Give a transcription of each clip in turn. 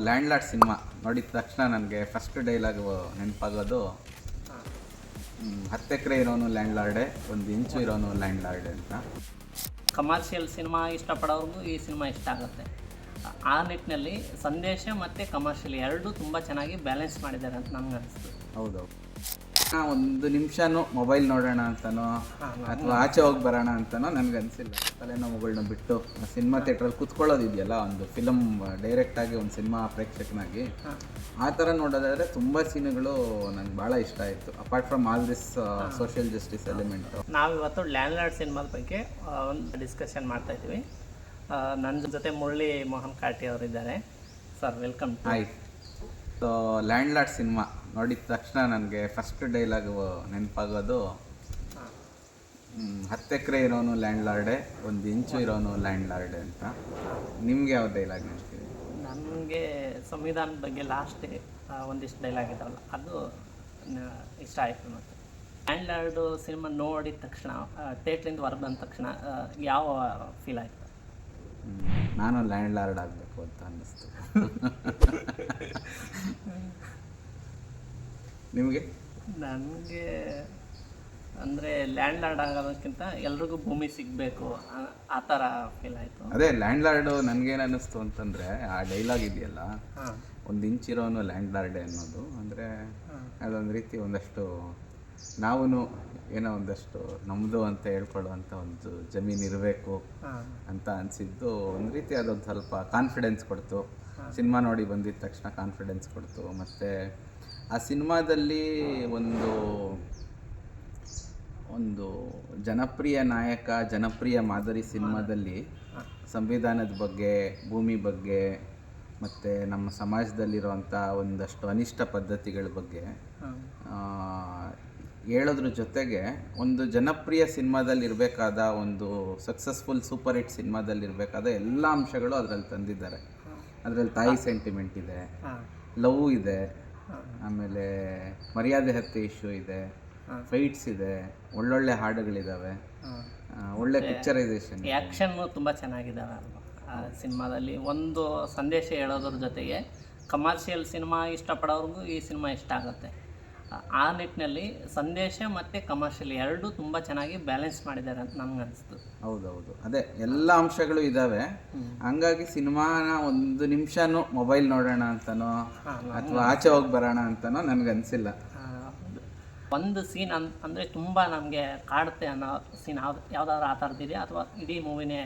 Land lord cinema ನೋಡಿದ ತಕ್ಷಣ ನನಗೆ ಫಸ್ಟ್ ಡೈಲಾಗ್ ನೆನಪಾಗೋದು 10 ಎಕರೆ ಇರೋನು ಲ್ಯಾಂಡ್ ಲಾರ್ಡೆ, 1 ಇಂಚು ಇರೋನು ಲ್ಯಾಂಡ್ ಲಾರ್ಡೆ ಅಂತ. ಕಮರ್ಷಿಯಲ್ ಸಿನಿಮಾ ಇಷ್ಟಪಡೋರ್ಗೂ ಈ ಸಿನಿಮಾ ಇಷ್ಟ ಆಗುತ್ತೆ. ಆ ನಿಟ್ಟಿನಲ್ಲಿ ಸಂದೇಶ ಮತ್ತು ಕಮರ್ಷಿಯಲ್ ಎರಡೂ ತುಂಬ ಚೆನ್ನಾಗಿ ಬ್ಯಾಲೆನ್ಸ್ ಮಾಡಿದ್ದಾರೆ ಅಂತ ನನಗೆ ಅನಿಸ್ತು. ಹೌದೌದು. ಒಂದು ನಿಮಿಷನೂ ಮೊಬೈಲ್ ನೋಡೋಣ ಅಂತನೋ ಅಥವಾ ಆಚೆ ಹೋಗಿ ಬರೋಣ ಅಂತನೋ ನನಗನ್ಸಿಲ್ಲ. ತಲೆನೋವುಗಳನ್ನ ಬಿಟ್ಟು ಸಿನಿಮಾ ಥಿಯೇಟ್ರಲ್ಲಿ ಕೂತ್ಕೊಳ್ಳೋದಿದೆಯಲ್ಲ, ಒಂದು ಫಿಲಮ್ ಡೈರೆಕ್ಟಾಗಿ ಒಂದು ಸಿನಿಮಾ ಪ್ರೇಕ್ಷಕನಾಗಿ ಆ ಥರ ನೋಡೋದಾದರೆ ತುಂಬ ಸೀನುಗಳು ನನಗೆ ಭಾಳ ಇಷ್ಟ ಆಯಿತು. Apart from all this social justice element. ನಾವಿವತ್ತು ಲ್ಯಾಂಡ್ ಲಾರ್ಡ್ ಸಿನಿಮಾದ ಬಗ್ಗೆ ಒಂದು ಡಿಸ್ಕಷನ್ ಮಾಡ್ತಾಯಿದ್ವಿ. ನನ್ನ ಜೊತೆ ಮುರಳಿ ಮೋಹನ್ ಕಾಟಿ ಅವರಿದ್ದಾರೆ. Sir welcome. Hi. So land lord cinema ನೋಡಿದ ತಕ್ಷಣ ನನಗೆ ಫಸ್ಟ್ ಡೈಲಾಗ್ ನೆನಪಾಗೋದು 10 ಎಕರೆ ಇರೋನು ಲ್ಯಾಂಡ್ ಲಾರ್ಡೆ, 1 ಇಂಚು ಇರೋನು ಲ್ಯಾಂಡ್ ಲಾರ್ಡೆ ಅಂತ. ನಿಮ್ಗೆ ಯಾವ ಡೈಲಾಗ್ ನೆನಪಿದೆ? ನನಗೆ ಸಂವಿಧಾನದ ಬಗ್ಗೆ ಲಾಸ್ಟ್ ಒಂದಿಷ್ಟು ಡೈಲಾಗ್ ಇದಾವಲ್ಲ, ಅದು ಇಷ್ಟ ಆಯಿತು. ಮತ್ತು ಲ್ಯಾಂಡ್ ಲಾರ್ಡು ಸಿನಿಮಾ ನೋಡಿದ ತಕ್ಷಣ ಥಿಯೇಟ್ರಿಂದ ಹೊರಗೆ ಬಂದ ತಕ್ಷಣ ಯಾವ ಫೀಲ್ ಆಯಿತು? ನಾನು ಲ್ಯಾಂಡ್ ಲಾರ್ಡ್ ಆಗಬೇಕು ಅಂತ ಅನ್ನಿಸ್ತು. ನಿಮಗೆ? ನನಗೆ ಅಂದರೆ ಲ್ಯಾಂಡ್ ಲಾರ್ಡ್ ಆಗೋದಕ್ಕಿಂತ ಎಲ್ರಿಗೂ ಭೂಮಿ ಸಿಗಬೇಕು ಆ ಥರ ಫೀಲ್ ಆಯಿತು. ಅದೇ ಲ್ಯಾಂಡ್ ಲಾರ್ಡು ನನಗೇನು ಅನ್ನಿಸ್ತು ಅಂತಂದರೆ, ಆ ಡೈಲಾಗ್ ಇದೆಯಲ್ಲ, 1 ಇಂಚ್ ಇರೋನು ಲ್ಯಾಂಡ್ ಲಾರ್ಡೆ ಅನ್ನೋದು, ಅಂದರೆ ಅದೊಂದು ರೀತಿ ಒಂದಷ್ಟು ನಾವು ಏನೋ ಒಂದಷ್ಟು ನಮ್ಮದು ಅಂತ ಹೇಳ್ಕೊಳ್ಳುವಂಥ ಒಂದು ಜಮೀನು ಇರಬೇಕು ಅಂತ ಅನಿಸಿದ್ದು. ಒಂದು ರೀತಿ ಅದೊಂದು ಸ್ವಲ್ಪ ಕಾನ್ಫಿಡೆನ್ಸ್ ಕೊಡ್ತು. ಸಿನಿಮಾ ನೋಡಿ ಬಂದಿದ್ದ ತಕ್ಷಣ ಕಾನ್ಫಿಡೆನ್ಸ್ ಕೊಡ್ತು. ಮತ್ತು ಆ ಸಿನಿಮಾದಲ್ಲಿ ಒಂದು ಜನಪ್ರಿಯ ನಾಯಕ, ಜನಪ್ರಿಯ ಮಾದರಿ ಸಿನಿಮಾದಲ್ಲಿ ಸಂವಿಧಾನದ ಬಗ್ಗೆ, ಭೂಮಿ ಬಗ್ಗೆ ಮತ್ತು ನಮ್ಮ ಸಮಾಜದಲ್ಲಿರುವಂಥ ಒಂದಷ್ಟು ಅನಿಷ್ಟ ಪದ್ಧತಿಗಳ ಬಗ್ಗೆ ಹೇಳೋದ್ರ ಜೊತೆಗೆ, ಒಂದು ಜನಪ್ರಿಯ ಸಿನಿಮಾದಲ್ಲಿರಬೇಕಾದ, ಒಂದು ಸಕ್ಸಸ್ಫುಲ್ ಸೂಪರ್ ಹಿಟ್ ಸಿನಿಮಾದಲ್ಲಿರಬೇಕಾದ ಎಲ್ಲ ಅಂಶಗಳು ಅದರಲ್ಲಿ ತಂದಿದ್ದಾರೆ. ಅದರಲ್ಲಿ ತಾಯಿ ಸೆಂಟಿಮೆಂಟ್ ಇದೆ, ಲವ್ ಇದೆ, ಆಮೇಲೆ ಮರ್ಯಾದೆ ಹತ್ಯೆ ಇಶ್ಯೂ ಇದೆ, ಫೈಟ್ಸ್ ಇದೆ, ಒಳ್ಳೊಳ್ಳೆ ಹಾಡುಗಳಿದ್ದಾವೆ, ಒಳ್ಳೆ ಪಿಕ್ಚರೈಸೇಷನ್, ಆ್ಯಕ್ಷನ್ನು ತುಂಬ ಚೆನ್ನಾಗಿದ್ದಾವೆ ಆ ಸಿನಿಮಾದಲ್ಲಿ. ಒಂದು ಸಂದೇಶ ಹೇಳೋದ್ರ ಜೊತೆಗೆ ಕಮರ್ಷಿಯಲ್ ಸಿನಿಮಾ ಇಷ್ಟಪಡೋರ್ಗೂ ಈ ಸಿನಿಮಾ ಇಷ್ಟ ಆಗುತ್ತೆ. ಆ ನಿಟ್ಟಿನಲ್ಲಿ ಸಂದೇಶ ಮತ್ತು ಕಮರ್ಷಿಯಲ್ ಎರಡೂ ತುಂಬ ಚೆನ್ನಾಗಿ ಬ್ಯಾಲೆನ್ಸ್ ಮಾಡಿದ್ದಾರೆ ಅಂತ ನನಗೆ ಅನಿಸ್ತು. ಹೌದೌದು. ಅದೇ ಎಲ್ಲ ಅಂಶಗಳು ಇದ್ದಾವೆ. ಹಂಗಾಗಿ ಸಿನಿಮಾನ ಒಂದು ನಿಮಿಷನೂ ಮೊಬೈಲ್ ನೋಡೋಣ ಅಂತನೋ ಅಥವಾ ಆಚೆ ಹೋಗಿ ಬರೋಣ ಅಂತನೋ ನನಗನ್ಸಿಲ್ಲ. ಒಂದು ಸೀನ್ ಅಂದರೆ ತುಂಬ ನಮಗೆ ಕಾಡುತ್ತೆ ಅನ್ನೋ ಸೀನ್ ಯಾವುದಾದ್ರೂ ಆ ಥರದ್ದಿದೆಯಾ ಅಥವಾ ಇಡೀ ಮೂವಿನೇ?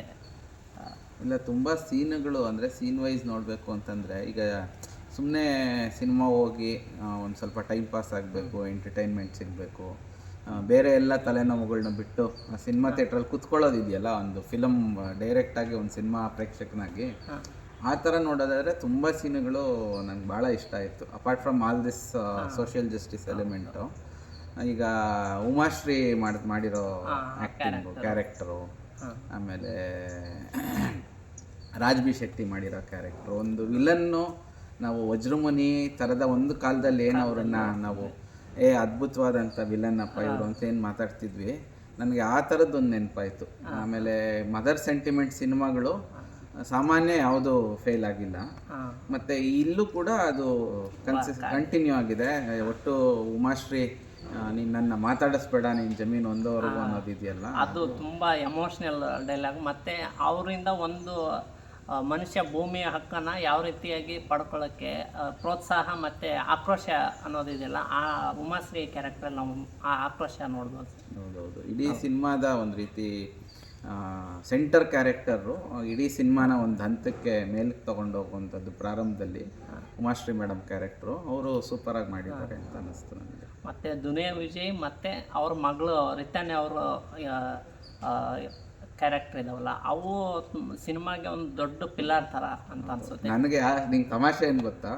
ಇಲ್ಲ, ತುಂಬ ಸೀನುಗಳು, ಅಂದರೆ ಸೀನ್ ವೈಸ್ ನೋಡಬೇಕು ಅಂತಂದರೆ, ಈಗ ಸುಮ್ಮನೆ ಸಿನಿಮಾ ಹೋಗಿ ಒಂದು ಸ್ವಲ್ಪ ಟೈಮ್ ಪಾಸ್ ಆಗಬೇಕು, ಎಂಟರ್ಟೈನ್ಮೆಂಟ್ ಸಿಗಬೇಕು, ಬೇರೆ ಎಲ್ಲ ತಲೆನೋವುಗಳನ್ನ ಬಿಟ್ಟು ಸಿನಿಮಾ ಥಿಯೇಟ್ರಲ್ಲಿ ಕೂತ್ಕೊಳ್ಳೋದಿದೆಯಲ್ಲ, ಒಂದು ಫಿಲಮ್ ಡೈರೆಕ್ಟಾಗಿ ಒಂದು ಸಿನಿಮಾ ಪ್ರೇಕ್ಷಕನಾಗಿ ಆ ಥರ ನೋಡೋದಾದರೆ ತುಂಬ ಸೀನುಗಳು ನನಗೆ ಭಾಳ ಇಷ್ಟ ಆಯಿತು. Apart from all this social justice element. ಈಗ ಉಮಾಶ್ರೀ ಮಾಡಿರೋ ಆ್ಯಕ್ಟಿಂಗು, ಕ್ಯಾರೆಕ್ಟರು, ಆಮೇಲೆ ರಾಜ್ ಬಿ ಶೆಟ್ಟಿ ಮಾಡಿರೋ ಕ್ಯಾರೆಕ್ಟ್ರು, ಒಂದು ವಿಲನ್ನು, ನಾವು ವಜ್ರಮುನಿ ಥರದ ಒಂದು ಕಾಲದಲ್ಲಿ ಏನು ಅವರನ್ನು ನಾವು ಅದ್ಭುತವಾದಂಥ ವಿಲನ್ನಪ್ಪ ಇವರು ಅಂತ ಏನು ಮಾತಾಡ್ತಿದ್ವಿ, ನನಗೆ ಆ ಥರದ್ದೊಂದು ನೆನಪಾಯಿತು. ಆಮೇಲೆ ಮದರ್ ಸೆಂಟಿಮೆಂಟ್ ಸಿನಿಮಾಗಳು ಸಾಮಾನ್ಯ ಯಾವುದೂ ಫೇಲ್ ಆಗಿಲ್ಲ. ಮತ್ತು ಇಲ್ಲೂ ಕೂಡ ಅದು ಕಂಟಿನ್ಯೂ ಆಗಿದೆ. ಒಟ್ಟು ಉಮಾಶ್ರೀ ನೀನು ನನ್ನ ಮಾತಾಡಿಸ್ಬೇಡ, ನೀನು ಜಮೀನು ಒಂದವರೆಗೂ ಅನ್ನೋದಿದೆಯಲ್ಲ, ಅದು ತುಂಬ ಎಮೋಷ್ನಲ್ ಡೈಲಾಗ್. ಮತ್ತು ಅವರಿಂದ ಒಂದು ಮನುಷ್ಯ ಭೂಮಿಯ ಹಕ್ಕನ್ನು ಯಾವ ರೀತಿಯಾಗಿ ಪಡ್ಕೊಳ್ಳೋಕ್ಕೆ ಪ್ರೋತ್ಸಾಹ ಮತ್ತು ಆಕ್ರೋಶ ಅನ್ನೋದಿದೆಯಲ್ಲ, ಆ ಉಮಾಶ್ರೀ ಕ್ಯಾರೆಕ್ಟ್ರಲ್ಲಿ ನಾವು ಆ ಆಕ್ರೋಶ ನೋಡ್ಬೋದು. ಹೌದೌದು. ಇಡೀ ಸಿನಿಮಾದ ಒಂದು ರೀತಿ ಸೆಂಟರ್ ಕ್ಯಾರೆಕ್ಟರು ಇಡೀ ಸಿನಿಮಾನ ಒಂದು ಹಂತಕ್ಕೆ ಮೇಲಕ್ಕೆ ತೊಗೊಂಡು ಹೋಗುವಂಥದ್ದು. ಪ್ರಾರಂಭದಲ್ಲಿ ಉಮಾಶ್ರೀ ಮೇಡಮ್ ಕ್ಯಾರೆಕ್ಟ್ರು ಅವರು ಸೂಪರಾಗಿ ಮಾಡಿದ್ದಾರೆ ಅಂತ ಅನ್ನಿಸ್ತು ನನಗೆ. ಮತ್ತು ದುನಿಯಾ ವಿಜಯ್ ಮತ್ತು ಅವ್ರ ಮಗಳು ರಿತನ್ಯ ಅವರು ಕ್ಯಾರೆಕ್ಟರ್ ಇದಾವಲ್ಲ, ಅವು ಸಿನಿಮಾಗೆ ಒಂದು ದೊಡ್ಡ ಪಿಲ್ಲರ್ ಥರ ಅಂತ ಅನ್ಸುತ್ತೆ ನನಗೆ. ನಿಂಗೆ ತಮಾಷೆ ಏನು ಗೊತ್ತಾ,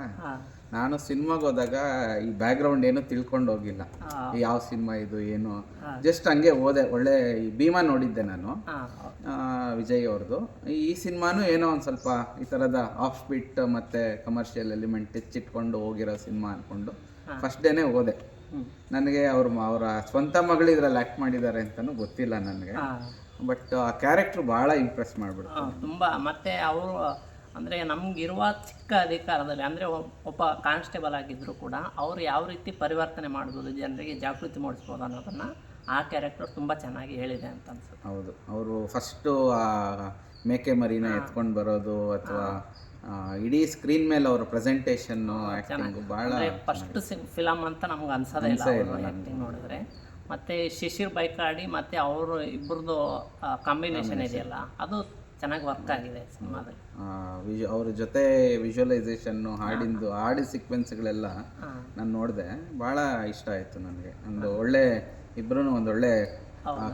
ನಾನು ಸಿನಿಮಾಗೆ ಹೋದಾಗ ಈ ಬ್ಯಾಕ್ಗ್ರೌಂಡ್ ಏನೂ ತಿಳ್ಕೊಂಡು ಹೋಗಿಲ್ಲ, ಯಾವ ಸಿನಿಮಾ ಇದು ಏನು, ಜಸ್ಟ್ ಹಂಗೆ ಹೋದೆ. ಒಳ್ಳೆ ಭೀಮಾ ನೋಡಿದ್ದೆ ನಾನು, ವಿಜಯ್ ಅವ್ರದ್ದು. ಈ ಸಿನಿಮಾನು ಏನೋ ಒಂದು ಸ್ವಲ್ಪ ಈ ಥರದ ಆಫ್ ಸ್ಪೀಟ್ ಮತ್ತು ಕಮರ್ಷಿಯಲ್ ಎಲಿಮೆಂಟ್ ಹೆಚ್ಚಿಟ್ಕೊಂಡು ಹೋಗಿರೋ ಸಿನಿಮಾ ಅಂದ್ಕೊಂಡು ಫಸ್ಟ್ ಡೇನೇ ಹೋದೆ. ನನಗೆ ಅವರ ಸ್ವಂತ ಮಗಳು ಇದರಲ್ಲಿ ಆ್ಯಕ್ಟ್ ಮಾಡಿದ್ದಾರೆ ಅಂತಲೂ ಗೊತ್ತಿಲ್ಲ ನನಗೆ. ಬಟ್ ಆ ಕ್ಯಾರೆಕ್ಟ್ರ್ ಭಾಳ ಇಂಪ್ರೆಸ್ ಮಾಡಿಬಿಡ್ತು ತುಂಬ. ಮತ್ತು ಅವರು ಅಂದರೆ ನಮಗಿರುವ ಚಿಕ್ಕ ಅಧಿಕಾರದಲ್ಲಿ ಅಂದರೆ ಒಬ್ಬ ಕಾನ್ಸ್ಟೇಬಲ್ ಆಗಿದ್ದರೂ ಕೂಡ ಅವರು ಯಾವ ರೀತಿ ಪರಿವರ್ತನೆ ಮಾಡ್ಬೋದು, ಜನರಿಗೆ ಜಾಗೃತಿ ಮೂಡಿಸ್ಬೋದು ಅನ್ನೋದನ್ನು ಆ ಕ್ಯಾರೆಕ್ಟರ್ ತುಂಬ ಚೆನ್ನಾಗಿ ಹೇಳಿದೆ ಅಂತ ಅನ್ಸುತ್ತೆ. ಹೌದು, ಅವರು ಫಸ್ಟು ಆ ಮೇಕೆ ಮರಿನ ಎತ್ಕೊಂಡು ಬರೋದು ಅಥವಾ ಇಡೀ ಸ್ಕ್ರೀನ್ ಮೇಲೆ ಅವ್ರ ಪ್ರೆಸೆಂಟೇಷನ್ನು ಆ್ಯಕ್ಟಿಂಗ್ ಭಾಳ ಫಸ್ಟ್ ಫಿಲಮ್ ಅಂತ ನಮ್ಗೆ ಅನ್ಸೋದೇ ಇಲ್ಲ ಆ್ಯಕ್ಟಿಂಗ್ ನೋಡಿದ್ರೆ. ಮತ್ತು ಶಿಶಿರ್ ಬೈಕಾಡಿ ಮತ್ತು ಅವರು ಇಬ್ಬರದು ಕಾಂಬಿನೇಷನ್ ಇದೆಯಲ್ಲ ಅದು ಚೆನ್ನಾಗಿ ವರ್ಕ್ ಆಗಿದೆ ಸಿನಿಮಾದಲ್ಲಿ. ಅವ್ರ ಜೊತೆ ವಿಜುವಲೈಸೇಷನ್ನು ಹಾಡಿನ ಸೀಕ್ವೆನ್ಸ್ಗಳೆಲ್ಲ ನಾನು ನೋಡಿದೆ, ಭಾಳ ಇಷ್ಟ ಆಯಿತು ನನಗೆ. ಒಂದು ಒಳ್ಳೆ ಇಬ್ಬರೂ ಒಂದು ಒಳ್ಳೆ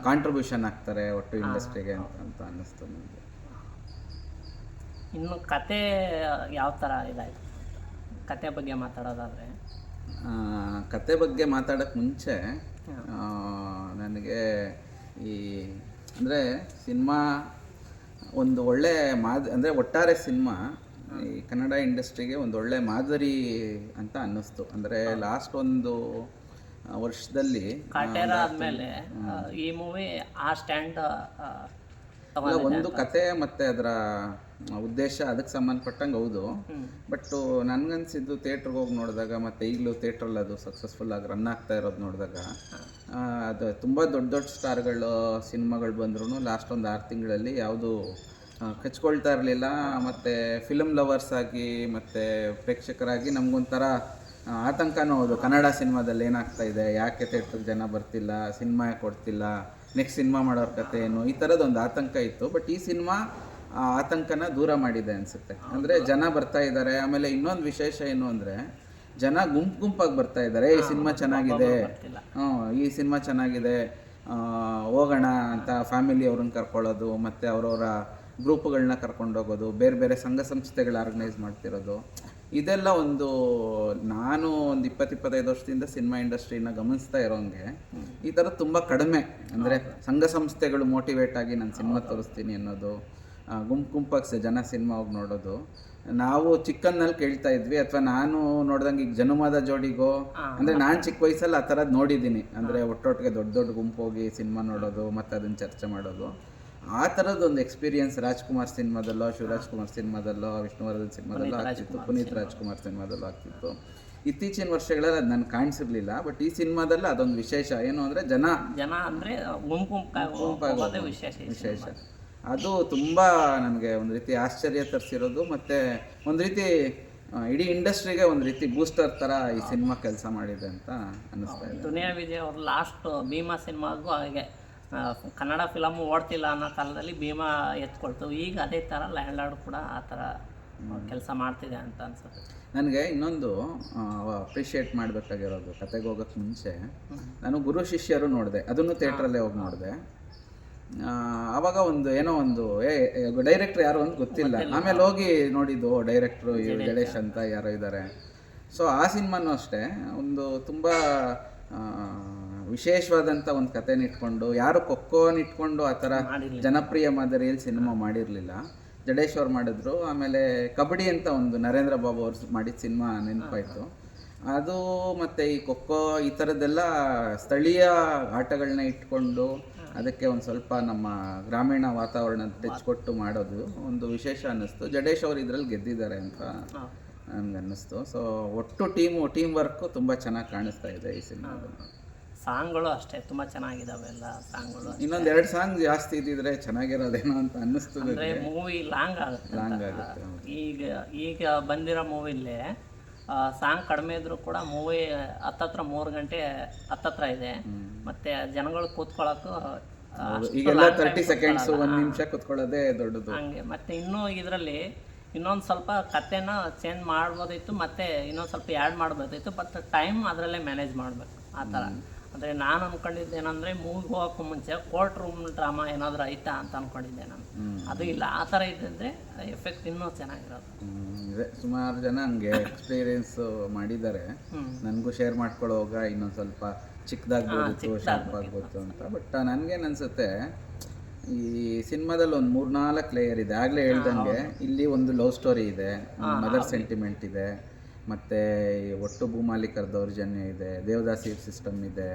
ಕಾಂಟ್ರಿಬ್ಯೂಷನ್ ಆಗ್ತಾರೆ ಒಟ್ಟು ಇಂಡಸ್ಟ್ರಿಗೆ ಅಂತ ಅನ್ನಿಸ್ತು ನನಗೆ. ಇನ್ನು ಕತೆ ಯಾವ ಥರ ಇದಾಯಿತು, ಕತೆ ಬಗ್ಗೆ ಮಾತಾಡೋದಾದರೆ? ಕತೆ ಬಗ್ಗೆ ಮಾತಾಡೋಕ್ಕೆ ಮುಂಚೆ ನನಗೆ ಈ ಅಂದರೆ ಸಿನಿಮಾ ಒಂದು ಒಳ್ಳೆ ಅಂದರೆ ಒಟ್ಟಾರೆ ಸಿನಿಮಾ ಈ ಕನ್ನಡ ಇಂಡಸ್ಟ್ರಿಗೆ ಒಂದು ಒಳ್ಳೆ ಮಾದರಿ ಅಂತ ಅನ್ನಿಸ್ತು. ಅಂದರೆ ಲಾಸ್ಟ್ ಒಂದು ವರ್ಷದಲ್ಲಿ ಕಾಟೇರ ಆದಮೇಲೆ ಈ ಮೂವಿ ಆ ಸ್ಟ್ಯಾಂಡ್ ಒಂದು ಕತೆ ಮತ್ತು ಅದರ ಉದ್ದೇಶ ಅದಕ್ಕೆ ಸಂಬಂಧಪಟ್ಟಂಗೆ ಹೌದು. ಬಟ್ ನನಗನ್ಸಿದ್ದು ಥಿಯೇಟ್ರಿಗೆ ಹೋಗಿ ನೋಡಿದಾಗ ಮತ್ತು ಈಗಲೂ ಥಿಯೇಟ್ರಲ್ಲಿ ಅದು ಸಕ್ಸಸ್ಫುಲ್ಲಾಗಿ ರನ್ ಆಗ್ತಾ ಇರೋದು ನೋಡಿದಾಗ ಅದು ತುಂಬ ದೊಡ್ಡ ದೊಡ್ಡ ಸ್ಟಾರ್ಗಳು ಸಿನಿಮಾಗಳು ಬಂದ್ರೂ ಲಾಸ್ಟ್ ಒಂದು 6 ತಿಂಗಳಲ್ಲಿ ಯಾವುದು ಕಚ್ಕೊಳ್ತಾ ಇರಲಿಲ್ಲ. ಮತ್ತು ಫಿಲಮ್ ಲವರ್ಸ್ ಆಗಿ ಮತ್ತು ಪ್ರೇಕ್ಷಕರಾಗಿ ನಮಗೊಂಥರ ಆತಂಕನೂ ಹೌದು, ಕನ್ನಡ ಸಿನಿಮಾದಲ್ಲಿ ಏನಾಗ್ತಾ ಇದೆ, ಯಾಕೆ ಥಿಯೇಟ್ರಿಗೆ ಜನ ಬರ್ತಿಲ್ಲ, ಸಿನಿಮಾ ಕೊಡ್ತಿಲ್ಲ, ನೆಕ್ಸ್ಟ್ ಸಿನಿಮಾ ಮಾಡೋರ ಕತೆ ಏನು, ಈ ಥರದ್ದೊಂದು ಆತಂಕ ಇತ್ತು. ಬಟ್ ಈ ಸಿನಿಮಾ ಆ ಆತಂಕನ ದೂರ ಮಾಡಿದೆ ಅನಿಸುತ್ತೆ. ಅಂದರೆ ಜನ ಬರ್ತಾ ಇದ್ದಾರೆ. ಆಮೇಲೆ ಇನ್ನೊಂದು ವಿಶೇಷ ಏನು ಅಂದರೆ ಜನ ಗುಂಪಾಗಿ ಬರ್ತಾ ಇದ್ದಾರೆ. ಈ ಸಿನಿಮಾ ಚೆನ್ನಾಗಿದೆ, ಈ ಸಿನಿಮಾ ಚೆನ್ನಾಗಿದೆ, ಹೋಗೋಣ ಅಂತ ಫ್ಯಾಮಿಲಿ ಅವ್ರನ್ನ ಕರ್ಕೊಳ್ಳೋದು, ಮತ್ತು ಅವರವರ ಗ್ರೂಪ್ಗಳನ್ನ ಕರ್ಕೊಂಡೋಗೋದು, ಬೇರೆ ಬೇರೆ ಸಂಘ ಸಂಸ್ಥೆಗಳು ಆರ್ಗನೈಸ್ ಮಾಡ್ತಿರೋದು, ಇದೆಲ್ಲ ಒಂದು ನಾನು ಒಂದು 20-25 ವರ್ಷದಿಂದ ಸಿನಿಮಾ ಇಂಡಸ್ಟ್ರಿನ ಗಮನಿಸ್ತಾ ಇರೋಂಗೆ ಈ ಥರ ತುಂಬ ಕಡಿಮೆ. ಅಂದರೆ ಸಂಘ ಸಂಸ್ಥೆಗಳು ಮೋಟಿವೇಟ್ ಆಗಿ ನಾನು ಸಿನಿಮಾ ತೋರಿಸ್ತೀನಿ ಅನ್ನೋದು, ಗುಂಪಾಗಿ ಜನ ಸಿನಿಮಾ ಹೋಗಿ ನೋಡೋದು. ನಾವು ಚಿಕ್ಕನ್ನಲ್ಲಿ ಕೇಳ್ತಾ ಇದ್ವಿ, ಅಥವಾ ನಾನು ನೋಡ್ದಂಗೆ ಈಗ ಜನುಮದ ಜೋಡಿಗೋ ಅಂದರೆ ನಾನು ಚಿಕ್ಕ ವಯಸ್ಸಲ್ಲಿ ಆ ಥರದ್ದು ನೋಡಿದ್ದೀನಿ. ಅಂದರೆ ಒಟ್ಟೊಟ್ಟಿಗೆ ದೊಡ್ಡ ದೊಡ್ಡ ಗುಂಪು ಹೋಗಿ ಸಿನಿಮಾ ನೋಡೋದು ಮತ್ತು ಅದನ್ನು ಚರ್ಚೆ ಮಾಡೋದು, ಆ ಥರದ್ದೊಂದು ಎಕ್ಸ್ಪೀರಿಯನ್ಸ್ ರಾಜ್ಕುಮಾರ್ ಸಿನಿಮಾದಲ್ಲೋ, ಶಿವರಾಜ್ ಕುಮಾರ್ ಸಿನಿಮಾದಲ್ಲೋ, ವಿಷ್ಣುವರ್ಧನ್ ಸಿನಿಮಾದಲ್ಲೋ ಆಗ್ತಿತ್ತು, ಪುನೀತ್ ರಾಜ್ಕುಮಾರ್ ಸಿನಿಮಾದಲ್ಲೋ ಆಗ್ತಿತ್ತು. ಇತ್ತೀಚಿನ ವರ್ಷಗಳಲ್ಲಿ ಅದು ನನಗೆ ಕಾಣಿಸಿರ್ಲಿಲ್ಲ. ಬಟ್ ಈ ಸಿನಿಮಾದಲ್ಲಿ ಅದೊಂದು ವಿಶೇಷ ಏನು ಅಂದರೆ ಜನ ಅಂದರೆ ವಿಶೇಷ. ಅದು ತುಂಬ ನನಗೆ ಒಂದು ರೀತಿ ಆಶ್ಚರ್ಯ ತರಿಸಿರೋದು, ಮತ್ತು ಒಂದು ರೀತಿ ಇಡೀ ಇಂಡಸ್ಟ್ರಿಗೆ ಒಂದು ರೀತಿ ಬೂಸ್ಟರ್ ಥರ ಈ ಸಿನಿಮಾ ಕೆಲಸ ಮಾಡಿದೆ ಅಂತ ಅನ್ನಿಸ್ತಾ ಇದೆ. ದುನಿಯಾ ವಿಜಯ್ ಅವರು ಲಾಸ್ಟ್ ಭೀಮಾ ಸಿನಿಮಾಗೂ ಹಾಗೆ ಕನ್ನಡ ಫಿಲಮ್ ಓಡ್ತಿಲ್ಲ ಅನ್ನೋ ಕಾಲದಲ್ಲಿ ಭೀಮಾ ಎತ್ಕೊಳ್ತು. ಈಗ ಅದೇ ಥರ ಲ್ಯಾಂಡ್ಲಾರ್ಡ್ ಕೂಡ ಆ ಥರ ಕೆಲಸ ಮಾಡ್ತಿದೆ ಅಂತ ಅನ್ಸುತ್ತೆ. ನನಗೆ ಇನ್ನೊಂದು ಅಪ್ರಿಷಿಯೇಟ್ ಮಾಡಬೇಕಾಗಿರೋದು, ಕತೆಗೆ ಹೋಗೋಕ್ಕೆ ಮುಂಚೆ ನಾನು ಗುರು ಶಿಷ್ಯರು ನೋಡಿದೆ, ಅದನ್ನು ಥಿಯೇಟ್ರಲ್ಲೇ ಹೋಗಿ ನೋಡಿದೆ. ಆವಾಗ ಒಂದು ಏನೋ ಒಂದು ಡೈರೆಕ್ಟ್ರ್ ಯಾರು ಅಂತ ಗೊತ್ತಿಲ್ಲ, ಆಮೇಲೆ ಹೋಗಿ ನೋಡಿದ್ದು ಡೈರೆಕ್ಟ್ರು ಗಣೇಶ್ ಅಂತ ಯಾರೋ ಇದ್ದಾರೆ. ಸೊ ಆ ಸಿನಿಮಾನೂ ಅಷ್ಟೇ ಒಂದು ತುಂಬ ವಿಶೇಷವಾದಂಥ ಒಂದು ಕಥೆನ ಇಟ್ಕೊಂಡು, ಯಾರು ಕೊಕ್ಕೋನ ಇಟ್ಕೊಂಡು ಆ ಥರ ಜನಪ್ರಿಯ ಮಾದರಿಯಲ್ಲಿ ಸಿನಿಮಾ ಮಾಡಿರಲಿಲ್ಲ. ಜಡೇಶ್ ಅವ್ರು ಮಾಡಿದ್ರು. ಆಮೇಲೆ ಕಬಡ್ಡಿ ಅಂತ ಒಂದು ನರೇಂದ್ರ ಬಾಬು ಅವ್ರು ಮಾಡಿದ ಸಿನಿಮಾ ನೆನಪಾಯಿತು. ಅದು ಮತ್ತು ಈ ಖೋಖೋ ಈ ಥರದ್ದೆಲ್ಲ ಸ್ಥಳೀಯ ಆಟಗಳನ್ನ ಇಟ್ಕೊಂಡು ಅದಕ್ಕೆ ಒಂದು ಸ್ವಲ್ಪ ನಮ್ಮ ಗ್ರಾಮೀಣ ವಾತಾವರಣ ತೆಚ್ಕೊಟ್ಟು ಮಾಡೋದು ಒಂದು ವಿಶೇಷ ಅನ್ನಿಸ್ತು. ಜಡೇಶ್ ಅವರು ಇದರಲ್ಲಿ ಗೆದ್ದಿದ್ದಾರೆ ಅಂತ ನನಗೆ ಅನ್ನಿಸ್ತು. ಸೊ ಒಟ್ಟು ಟೀಮ್ ವರ್ಕು ತುಂಬ ಚೆನ್ನಾಗಿ ಕಾಣಿಸ್ತಾ ಇದೆ ಈ ಸಿನಿಮಾದಲ್ಲಿ. ಸಾಂಗ್ಗಳು ಅಷ್ಟೇ ತುಂಬ ಚೆನ್ನಾಗಿದ್ದಾವೆ ಎಲ್ಲ ಸಾಂಗ್ಗಳು. ಇನ್ನೊಂದು 2 ಸಾಂಗ್ ಜಾಸ್ತಿ ಇದ್ದಿದ್ರೆ ಚೆನ್ನಾಗಿರೋದೇನೋ ಅಂತ ಅನ್ನಿಸ್ತದೆ. ಅಂದರೆ ಮೂವಿ ಲಾಂಗ್ ಆಗುತ್ತೆ. ಈಗ ಬಂದಿರೋ ಮೂವಿಲೇ ಸಾಂಗ್ ಕಡಿಮೆ ಇದ್ರೂ ಕೂಡ ಮೂವಿ ಹತ್ತತ್ರ 3 ಗಂಟೆ ಹತ್ತತ್ರ ಇದೆ. ಮತ್ತು ಜನಗಳು ಕೂತ್ಕೊಳ್ಳೋಕ್ಕೂ ಈಗೆಲ್ಲ 30 ಸೆಕೆಂಡ್ಸ್ 1 ನಿಮಿಷ ಕೂತ್ಕೊಳ್ಳೋದೇ ದೊಡ್ಡದು. ಹಂಗೆ ಮತ್ತು ಇನ್ನೂ ಇದರಲ್ಲಿ ಇನ್ನೊಂದು ಸ್ವಲ್ಪ ಕಥೆನ ಚೇಂಜ್ ಮಾಡ್ಬೋದಿತ್ತು, ಮತ್ತು ಇನ್ನೊಂದು ಸ್ವಲ್ಪ ಆ್ಯಡ್ ಮಾಡ್ಬೋದಿತ್ತು. ಬಟ್ ಟೈಮ್ ಅದರಲ್ಲೇ ಮ್ಯಾನೇಜ್ ಮಾಡಬೇಕು ಆ ಥರ. ಅಂದರೆ ನಾನು ಅಂದ್ಕೊಂಡಿದ್ದು ಏನಂದರೆ ಮೂವಿಗೆ ಹೋಗೋಕ್ಕೂ ಮುಂಚೆ ಕೋರ್ಟ್ ರೂಮ್ ಡ್ರಾಮಾ ಏನಾದರೂ ಐತಾ ಅಂತ ಅಂದ್ಕೊಂಡಿದ್ದೆ ನಾನು. ಅದು ಇಲ್ಲ, ಆ ಥರ ಇದ್ದಿದ್ರೆ ಎಫೆಕ್ಟ್ ಇನ್ನೂ ಚೆನ್ನಾಗಿರೋದು. ಇದೆ, ಸುಮಾರು ಜನ ಹಂಗೆ ಎಕ್ಸ್ಪೀರಿಯೆನ್ಸ್ ಮಾಡಿದ್ದಾರೆ. ನನಗೂ ಶೇರ್ ಮಾಡ್ಕೊಳ್ಳೋವಾಗ ಇನ್ನೊಂದು ಸ್ವಲ್ಪ ಚಿಕ್ಕದಾಗ್ಬೋದು, ಶಾರ್ಪ್ ಆಗ್ಬೋದು ಅಂತ. ಬಟ್ ನನಗೇನು ಅನಿಸುತ್ತೆ, ಈ ಸಿನಿಮಾದಲ್ಲಿ ಒಂದು 3-4 ಲೇಯರ್ ಇದೆ. ಆಗಲೇ ಹೇಳ್ದಂಗೆ ಇಲ್ಲಿ ಒಂದು ಲವ್ ಸ್ಟೋರಿ ಇದೆ, ಮದರ್ ಸೆಂಟಿಮೆಂಟ್ ಇದೆ, ಮತ್ತು ಒಟ್ಟು ಭೂಮಾಲೀಕರ ದೌರ್ಜನ್ಯ ಇದೆ, ದೇವದಾಸಿ ಸಿಸ್ಟಮ್ ಇದೆ,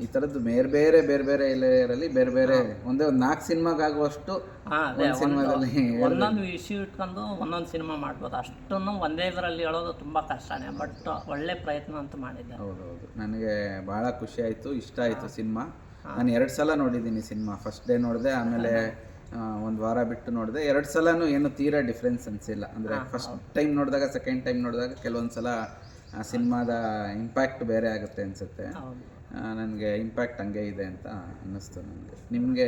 ಈ ಥರದ್ದು ಬೇರೆ ಬೇರೆ ಲೇಯರಲ್ಲಿ ಬೇರೆ ಬೇರೆ ಒಂದೇ ಒಂದು 4 ಸಿನಿಮಾಗಾಗುವಷ್ಟು ಅದೇ ಒಂದು ಸಿನಿಮಾದಲ್ಲಿ ಒಂದೊಂದು ಇಶ್ಯೂ ಇಟ್ಕೊಂಡು ಒಂದೊಂದು ಸಿನಿಮಾ ಮಾಡ್ಬೋದು. ಅಷ್ಟನ್ನು ಒಂದೇ ಇದರಲ್ಲಿ ಹೇಳೋದು ತುಂಬ ಕಷ್ಟನೇ, ಬಟ್ ಒಳ್ಳೆ ಪ್ರಯತ್ನ ಅಂತ ಮಾಡಿದ್ದಾರೆ. ಹೌದೌದು, ನನಗೆ ಭಾಳ ಖುಷಿ ಆಯಿತು, ಇಷ್ಟ ಆಯಿತು ಸಿನಿಮಾ. ನಾನು 2 ಸಲ ನೋಡಿದ್ದೀನಿ ಸಿನಿಮಾ. ಫಸ್ಟ್ ಡೇ ನೋಡಿದೆ, ಆಮೇಲೆ ಒಂದು ವಾರ ಬಿಟ್ಟು ನೋಡಿದೆ. 2 ಸಲನೂ ಏನು ತೀರಾ ಡಿಫ್ರೆನ್ಸ್ ಅನಿಸಿಲ್ಲ. ಅಂದರೆ ಫಸ್ಟ್ ಟೈಮ್ ನೋಡಿದಾಗ ಸೆಕೆಂಡ್ ಟೈಮ್ ನೋಡಿದಾಗ ಕೆಲವೊಂದು ಸಲ ಆ ಸಿನಿಮಾದ ಇಂಪ್ಯಾಕ್ಟ್ ಬೇರೆ ಆಗುತ್ತೆ ಅನಿಸುತ್ತೆ. ನನಗೆ ಇಂಪ್ಯಾಕ್ಟ್ ಹಂಗೆ ಇದೆ ಅಂತ ಅನ್ನಿಸ್ತು ನನಗೆ. ನಿಮಗೆ?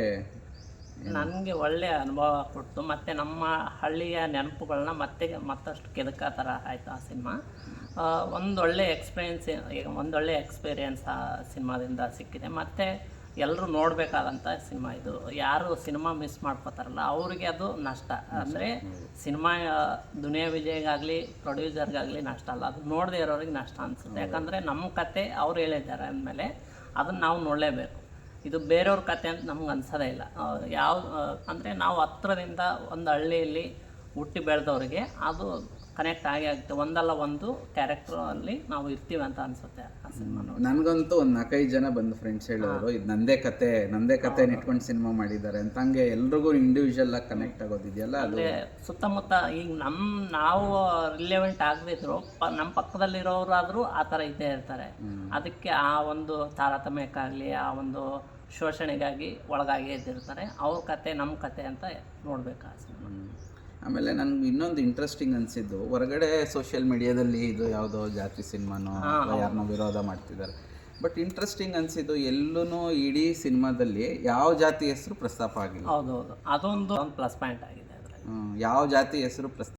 ನನಗೆ ಒಳ್ಳೆಯ ಅನುಭವ ಕೊಡ್ತು, ಮತ್ತು ನಮ್ಮ ಹಳ್ಳಿಯ ನೆನಪುಗಳನ್ನ ಮತ್ತಷ್ಟು ಕೆದಕೋ ಥರ ಆಯಿತು ಆ ಸಿನಿಮಾ. ಒಂದೊಳ್ಳೆ ಎಕ್ಸ್ಪೀರಿಯೆನ್ಸ್ ಆ ಸಿನಿಮಾದಿಂದ ಸಿಕ್ಕಿದೆ. ಮತ್ತು ಎಲ್ಲರೂ ನೋಡಬೇಕಾದಂಥ ಸಿನಿಮಾ ಇದು. ಯಾರು ಸಿನಿಮಾ ಮಿಸ್ ಮಾಡ್ಕೋತಾರಲ್ಲ ಅವ್ರಿಗೆ ಅದು ನಷ್ಟ. ಅಂದರೆ ಸಿನಿಮಾ ದುನಿಯಾ ವಿಜಯ್ಗಾಗಲಿ ಪ್ರೊಡ್ಯೂಸರ್ಗಾಗಲಿ ನಷ್ಟ ಅಲ್ಲ, ಅದು ನೋಡದೇ ಇರೋರಿಗೆ ನಷ್ಟ ಅನಿಸುತ್ತೆ. ಯಾಕಂದರೆ ನಮ್ಮ ಕತೆ ಅವ್ರು ಹೇಳಿದ್ದಾರೆ ಅಂದಮೇಲೆ ಅದನ್ನು ನಾವು ನೋಡಲೇಬೇಕು. ಇದು ಬೇರೆಯವ್ರ ಕತೆ ಅಂತ ನಮ್ಗೆ ಅನ್ಸೋದೇ ಇಲ್ಲ. ಅಂದರೆ ನಾವು ಹತ್ರದಿಂದ ಒಂದು ಹಳ್ಳಿಯಲ್ಲಿ ಹುಟ್ಟಿ ಬೆಳೆದವ್ರಿಗೆ ಅದು ಕನೆಕ್ಟ್ ಆಗುತ್ತೆ. ಒಂದಲ್ಲ ಒಂದು ಕ್ಯಾರೆಕ್ಟ್ರಲ್ಲಿ ನಾವು ಇರ್ತೀವಿ ಅಂತ ಅನಿಸುತ್ತೆ ಆ ಸಿನಿಮಾ ನೋಡಿ. ನನಗಂತೂ ಒಂದು 4-5 ಜನ ಬಂದು ಫ್ರೆಂಡ್ಸ್ ಹೇಳಿದ್ರು, ಇದು ನಂದೇ ಕತೆ ಇಟ್ಕೊಂಡು ಸಿನಿಮಾ ಮಾಡಿದ್ದಾರೆ ಅಂತ. ಹಂಗೆ ಎಲ್ರಿಗೂ ಇಂಡಿವಿಜುವಲ್ ಆಗಿ ಕನೆಕ್ಟ್ ಆಗೋದಿದೆಯಲ್ಲ, ಅದು ಸುತ್ತಮುತ್ತ ಈಗ ನಾವು ರಿಲೆವೆಂಟ್ ಆಗದಿದ್ರು ನಮ್ಮ ಪಕ್ಕದಲ್ಲಿರೋರಾದರೂ ಆ ಥರ ಇದ್ದೇ ಇರ್ತಾರೆ. ಅದಕ್ಕೆ ಆ ಒಂದು ತಾರತಮ್ಯಕ್ಕಾಗಲಿ ಆ ಒಂದು ಶೋಷಣೆಗಾಗಿ ಒಳಗಾಗಿ ಎದ್ದಿರ್ತಾರೆ. ಅವ್ರ ಕತೆ ನಮ್ಮ ಕತೆ ಅಂತ ನೋಡ್ಬೇಕು ಆ ಸಿನಿಮಾ. ಆಮೇಲೆ ನನಗೆ ಇನ್ನೊಂದು ಇಂಟ್ರೆಸ್ಟಿಂಗ್ ಅನಿಸಿದ್ದು, ಹೊರಗಡೆ ಸೋಷಿಯಲ್ ಮೀಡಿಯಾದಲ್ಲಿ ಇದು ಯಾವುದೋ ಜಾತಿ ಸಿನಿಮಾನೋ ಯಾರನ್ನೋ ವಿರೋಧ ಮಾಡ್ತಿದ್ದಾರೆ. ಬಟ್ ಇಂಟ್ರೆಸ್ಟಿಂಗ್ ಅನಿಸಿದ್ದು, ಎಲ್ಲೂ ಇಡೀ ಸಿನಿಮಾದಲ್ಲಿ ಯಾವ ಜಾತಿ ಹೆಸರು ಪ್ರಸ್ತಾಪ ಆಗಿಲ್ಲ. ಹೌದೌದು, ಅದೊಂದು ಪ್ಲಸ್ ಪಾಯಿಂಟ್ ಆಗಿದೆ ಅದರಲ್ಲಿ. ಯಾವ ಜಾತಿ ಹೆಸರು